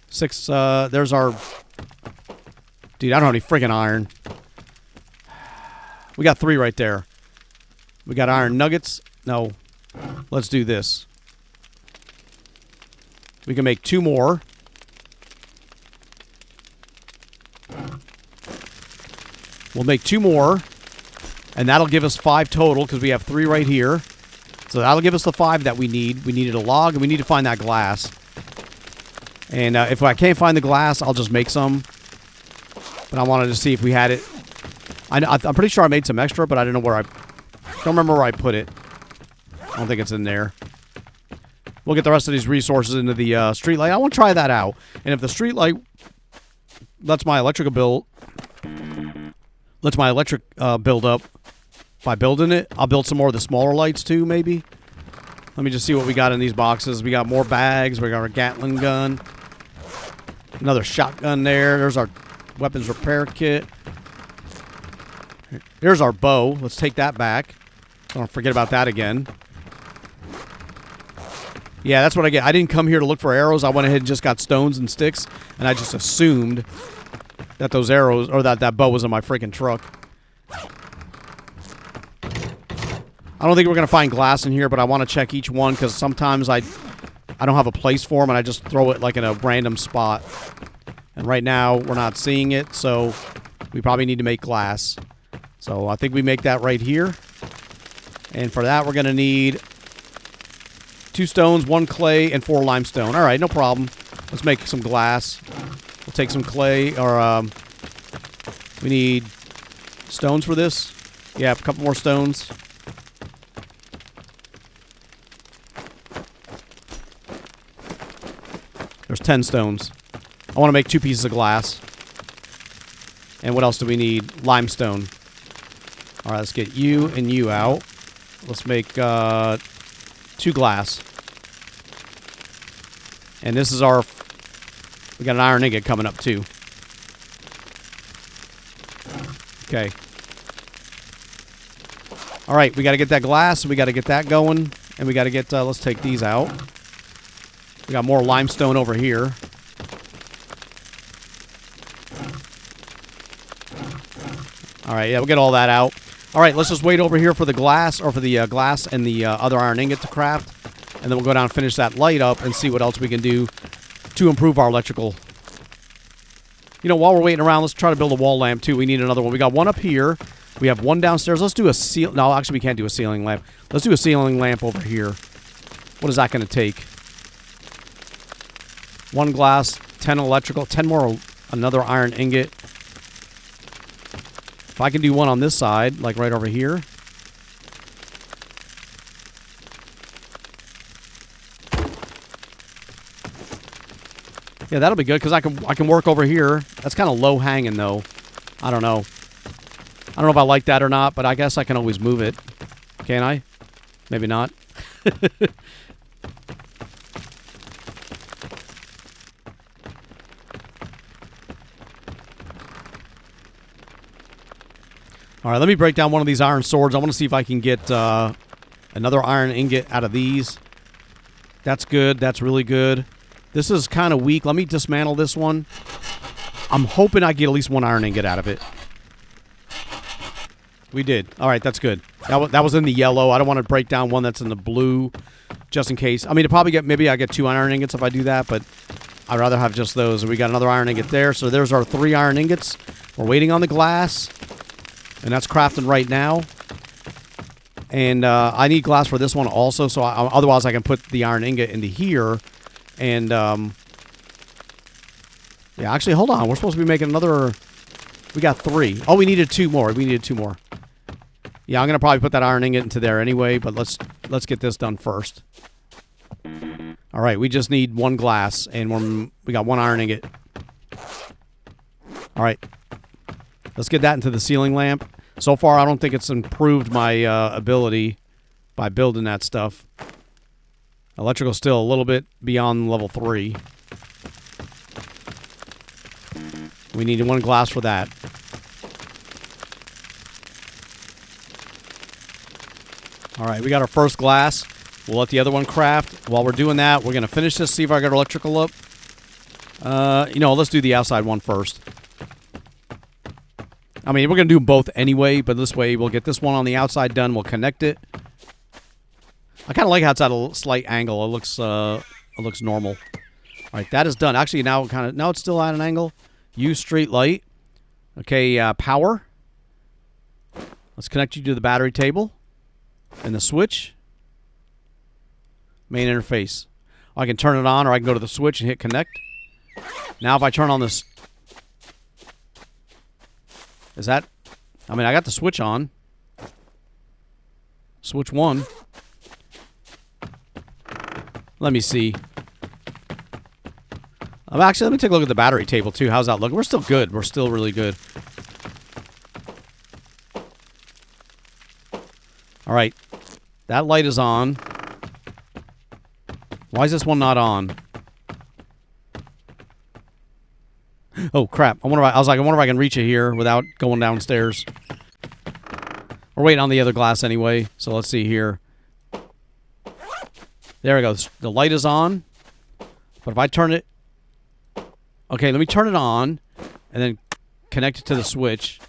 6, there's our... Dude, I don't have any freaking iron. We got 3 right there. We got iron nuggets. No. Let's do this. We can make 2 more. We'll make 2 more. And that'll give us 5 total because we have 3 right here. So that'll give us the 5 that we need. We needed a log and we need to find that glass. And if I can't find the glass, I'll just make some. But I wanted to see if we had it. I'm pretty sure I made some extra, but I don't know where I... Don't remember where I put it. I don't think it's in there. We'll get the rest of these resources into the street light. I want to try that out. And if the street light lets my electrical build... Lets my electric build up by building it, I'll build some more of the smaller lights too, maybe. Let me just see what we got in these boxes. We got more bags. We got our Gatling gun. Another shotgun there. There's our weapons repair kit. Here's our bow. Let's take that back. Don't forget about that again. Yeah, that's what I get. I didn't come here to look for arrows. I went ahead and just got stones and sticks, and I just assumed that those arrows, or that bow was in my freaking truck. I don't think we're going to find glass in here, but I want to check each one, because sometimes I don't have a place for them, and I just throw it like in a random spot. And right now, we're not seeing it, so we probably need to make glass. So I think we make that right here. And for that, we're going to need 2 stones, 1 clay, and 4 limestone. All right, no problem. Let's make some glass. We'll take some clay, or we need stones for this. Yeah, a couple more stones. There's 10 stones. I want to make 2 pieces of glass. And what else do we need? Limestone. All right, let's get you and you out. Let's make 2 glass. And this is our... We got an iron ingot coming up, too. Okay. All right, we got to get that glass. We got to get that going. And we got to get... let's take these out. We got more limestone over here. All right, yeah, we'll get all that out. All right, let's just wait over here for the glass, or for the glass and the other iron ingot to craft. And then we'll go down and finish that light up and see what else we can do to improve our electrical. You know, while we're waiting around, let's try to build a wall lamp, too. We need another one. We got 1 up here. We have 1 downstairs. Let's do a ceiling... No, actually, we can't do a ceiling lamp. Let's do a ceiling lamp over here. What is that going to take? 1 glass, 10 electrical, 10 more, another iron ingot. If I can do 1 on this side, like right over here. Yeah, that'll be good, because I can work over here. That's kind of low hanging, though. I don't know. I don't know if I like that or not, but I guess I can always move it. Can I? Maybe not. All right, let me break down one of these iron swords. I want to see if I can get another iron ingot out of these. That's good. That's really good. This is kind of weak. Let me dismantle this one. I'm hoping I get at least 1 iron ingot out of it. We did. All right, that's good. That was in the yellow. I don't want to break down one that's in the blue, just in case. I mean, maybe I get 2 iron ingots if I do that, but I'd rather have just those. And we got another iron ingot there. So there's our 3 iron ingots. We're waiting on the glass, and that's crafting right now. And I need glass for this one also, so otherwise I can put the iron ingot into here. And, yeah, actually, hold on. We're supposed to be making another... We got 3. Oh, we needed 2 more. We needed 2 more. Yeah, I'm going to probably put that iron ingot into there anyway, but let's get this done first. All right, we just need 1 glass, and we got 1 iron ingot. All right. Let's get that into the ceiling lamp. So far, I don't think it's improved my ability by building that stuff. Electrical's still a little bit beyond level 3. We need 1 glass for that. All right, we got our first glass. We'll let the other one craft. While we're doing that, we're going to finish this, see if I got electrical up. You know, let's do the outside one first. I mean, we're going to do them both anyway, but this way we'll get this one on the outside done. We'll connect it. I kind of like how it's at a slight angle. It looks normal. All right, that is done. Actually, now it's still at an angle. Use street light. Okay, power. Let's connect you to the battery table and the switch. Main interface. I can turn it on, or I can go to the switch and hit connect. Now, if I turn on this, is that? I mean, I got the switch on. Switch 1. Let me see. Actually, let me take a look at the battery table, too. How's that looking? We're still good. We're still really good. All right. That light is on. Why is this one not on? Oh, crap. I wonder if I can reach it here without going downstairs. We're waiting on the other glass anyway, so let's see here. There it goes. The light is on. But if I turn it... Okay, let me turn it on and then connect it to the switch.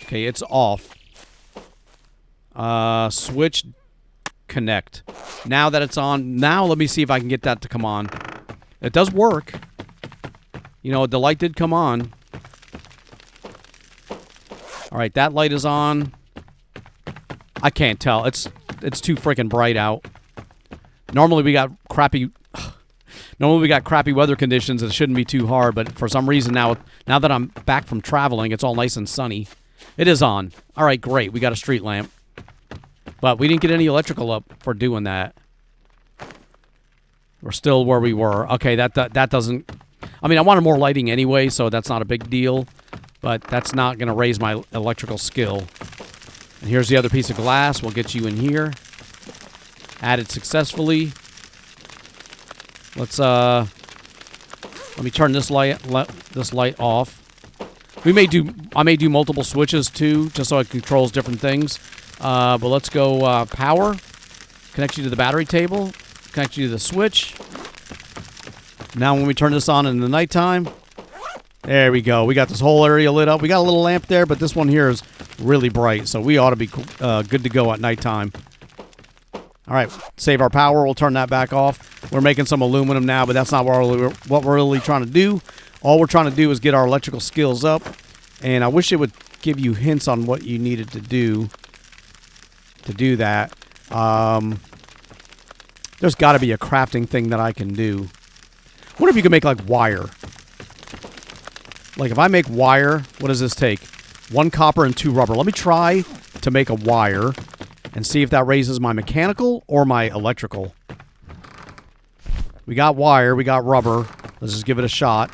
Okay, it's off. Switch connect. Now that it's on, now let me see if I can get that to come on. It does work. You know, the light did come on. All right, that light is on. I can't tell. It's too freaking bright out. Normally we got crappy weather conditions. It shouldn't be too hard, but for some reason now that I'm back from traveling, it's all nice and sunny. It is on. All right, great. We got a street lamp. But we didn't get any electrical up for doing that. We're still where we were. Okay, that doesn't... I mean, I wanted more lighting anyway, so that's not a big deal. But that's not going to raise my electrical skill. And here's the other piece of glass. We'll get you in here. Added successfully. Let's let me turn this light off. I may do multiple switches too, just so it controls different things. But let's go power. Connect you to the battery table. Connect you to the switch. Now when we turn this on in the nighttime, there we go. We got this whole area lit up. We got a little lamp there, but this one here is really bright, so we ought to be good to go at nighttime. All right, save our power. We'll turn that back off. We're making some aluminum now, but that's not what we're really trying to do. All we're trying to do is get our electrical skills up, and I wish it would give you hints on what you needed to do that. There's got to be a crafting thing that I can do. What if you could make, like, wire? Like, if I make wire, what does this take? 1 copper and 2 rubber. Let me try to make a wire and see if that raises my mechanical or my electrical. We got wire. We got rubber. Let's just give it a shot.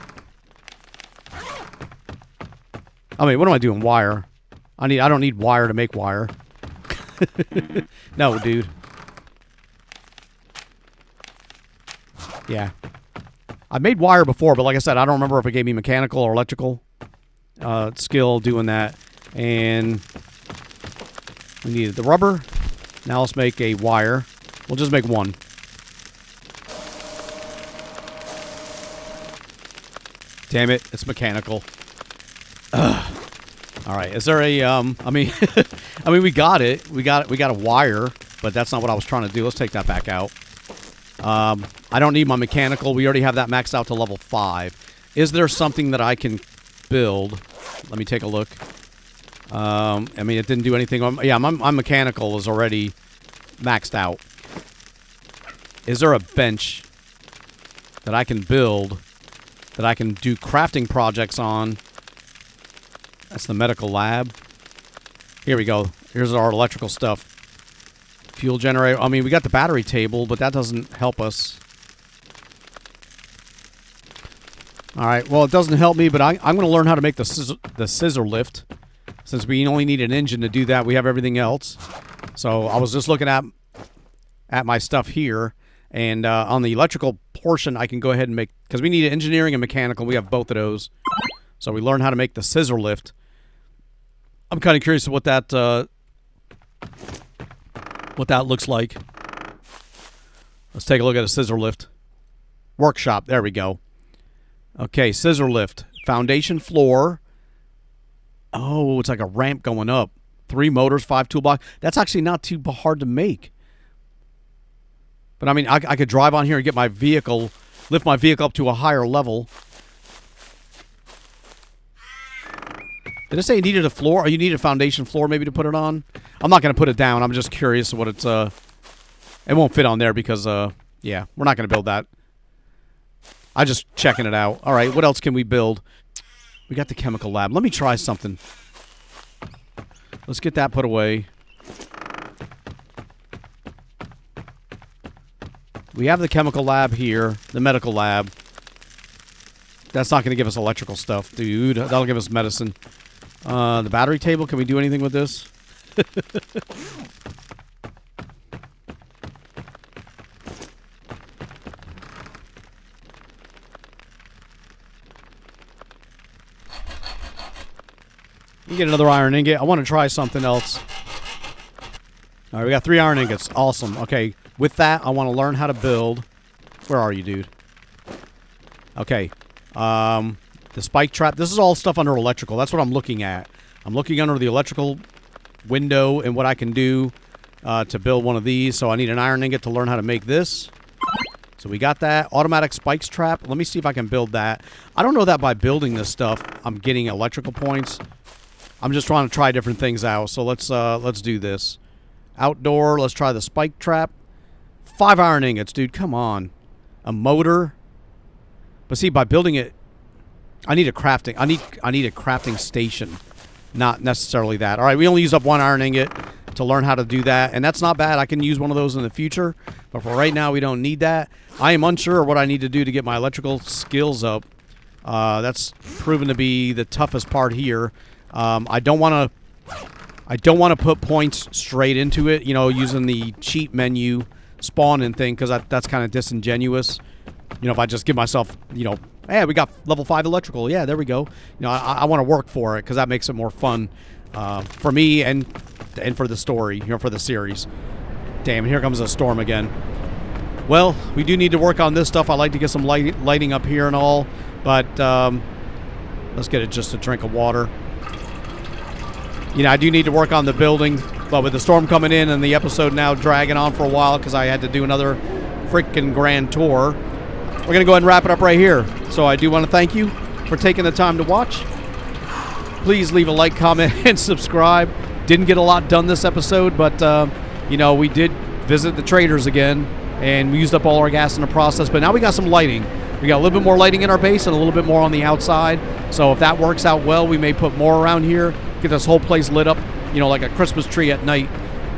I mean, what am I doing? Wire. I don't need wire to make wire. No, dude. Yeah. I've made wire before, but like I said, I don't remember if it gave me mechanical or electrical skill doing that. And we needed the rubber. Now let's make a wire. We'll just make 1. Damn it, it's mechanical. Ugh. All right, is there a I mean I mean we got it. We got a wire, but that's not what I was trying to do. Let's take that back out. I don't need my mechanical. We already have that maxed out to level 5. Is there something that I can build? Let me take a look. I mean, it didn't do anything. Yeah, my mechanical is already maxed out. Is there a bench that I can build that I can do crafting projects on? That's the medical lab. Here we go. Here's our electrical stuff. Fuel generator. I mean, we got the battery table, but that doesn't help us. All right. Well, it doesn't help me, but I'm going to learn how to make the scissor lift. Since we only need an engine to do that, we have everything else. So I was just looking at my stuff here, and on the electrical portion, I can go ahead and make, because we need engineering and mechanical. We have both of those. So we learn how to make the scissor lift. I'm kind of curious what that what that looks like. Let's take a look at a scissor lift. Workshop. There we go. Okay, scissor lift. Foundation floor. Oh, it's like a ramp going up. 3 motors, 5 toolbox. That's actually not too hard to make. But I mean, I could drive on here and get my vehicle, lift my vehicle up to a higher level. Did it say it needed a floor? Or you needed a foundation floor maybe to put it on? I'm not going to put it down. I'm just curious what it's, it won't fit on there because, yeah, we're not going to build that. I'm just checking it out. All right, what else can we build? We got the chemical lab. Let me try something. Let's get that put away. We have the chemical lab here, the medical lab. That's not going to give us electrical stuff, dude. That'll give us medicine. The battery table, can we do anything with this? We get another iron ingot. I want to try something else. All right, we got 3 iron ingots. Awesome. Okay, with that, I want to learn how to build. Where are you, dude? Okay. The spike trap. This is all stuff under electrical. That's what I'm looking at. I'm looking under the electrical window and what I can do to build one of these. So I need an iron ingot to learn how to make this. So we got that. Automatic spikes trap. Let me see if I can build that. I don't know that by building this stuff, I'm getting electrical points. I'm just trying to try different things out. So let's do this. Outdoor, let's try the spike trap. 5 iron ingots, dude. Come on. A motor. But see, by building it, I need a crafting. I need a crafting station. Not necessarily that. All right, we only use up 1 iron ingot to learn how to do that, and that's not bad. I can use one of those in the future, but for right now, we don't need that. I am unsure what I need to do to get my electrical skills up. That's proven to be the toughest part here. I don't want to put points straight into it, you know, using the cheat menu spawn and thing, because that's kind of disingenuous. You know, if I just give myself, you know, hey, we got level 5 electrical. Yeah, there we go. You know, I want to work for it because that makes it more fun for me and for the story, you know, for the series. Damn, here comes a storm again. Well, we do need to work on this stuff. I like to get some lighting up here and all, but let's get it just a drink of water. You know, I do need to work on the building, but with the storm coming in and the episode now dragging on for a while because I had to do another freaking grand tour, we're going to go ahead and wrap it up right here. So I do want to thank you for taking the time to watch. Please leave a like, comment, and subscribe. Didn't get a lot done this episode, but, you know, we did visit the traders again, and we used up all our gas in the process, but now we got some lighting. We got a little bit more lighting in our base and a little bit more on the outside. So if that works out well, we may put more around here, get this whole place lit up, you know, like a Christmas tree at night.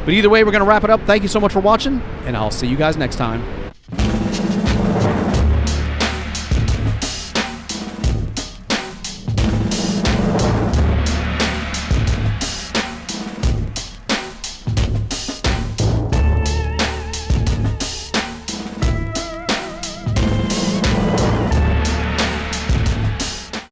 But either way, we're going to wrap it up. Thank you so much for watching, and I'll see you guys next time.